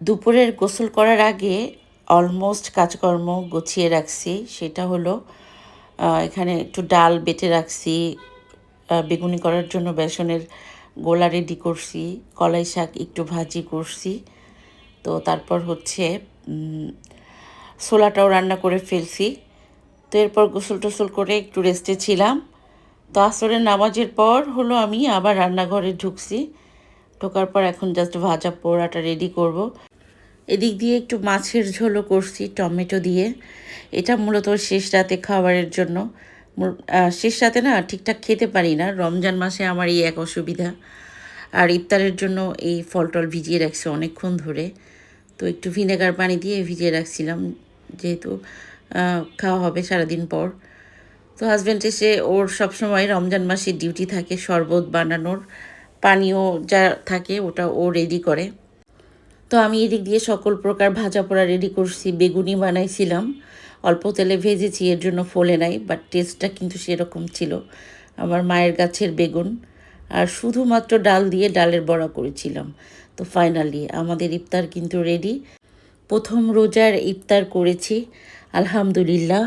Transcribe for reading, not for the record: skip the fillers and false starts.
দুপুরের গোসল করার আগে অলমোস্ট কাজকর্ম গুছিয়ে রাখছি। সেটা হলো এখানে একটু ডাল বেটে রাখছি, বেগুনি করার জন্য বেসনের গোলা রেডি করছি, কলাই শাক একটু ভাজি করছি। তো তারপর হচ্ছে ছোলাটাও রান্না করে ফেলছি। তো এরপর গোসল টোসল করে একটু রেস্টে ছিলাম। তো আসরের নামাজের পর হলো আমি আবার রান্নাঘরে ঢুকছি। ঢোকার পর এখন জাস্ট ভাজা পোড়াটা রেডি করব। এদিক দিয়ে একটু মাছের ঝোলও করছি টমেটো দিয়ে। এটা মূলত শেষ রাতে খাবারের জন্য। শেষ রাতে না ঠিকঠাক খেতে পারি না, রমজান মাসে আমার এই এক অসুবিধা। আর ইফতারের জন্য এই ফল টল ভিজিয়ে রাখছি অনেকক্ষণ ধরে। তো একটু ভিনেগার পানি দিয়ে ভিজিয়ে রাখছিলাম, যেহেতু খাওয়া হবে সারাদিন পর। তো হাজব্যান্ড এসে, ওর সবসময় রমজান মাসে ডিউটি থাকে শরবত বানানোর, পানীয় যা থাকে ওটা ও রেডি করে। তো আমি এদিক দিয়ে সকল প্রকার ভাজা পোড়া রেডি করছি। বেগুনি বানাইছিলাম, অল্প তেলে ভেজেছি, এর জন্য ফোলে নাই, বাট টেস্টটা কিন্তু সেরকম ছিল। আমার মায়ের গাছের বেগুন। আর শুধুমাত্র ডাল দিয়ে ডালের বড়া করেছিলাম। তো ফাইনালি আমাদের ইফতার কিন্তু রেডি। প্রথম রোজার ইফতার করেছি, আলহামদুলিল্লাহ।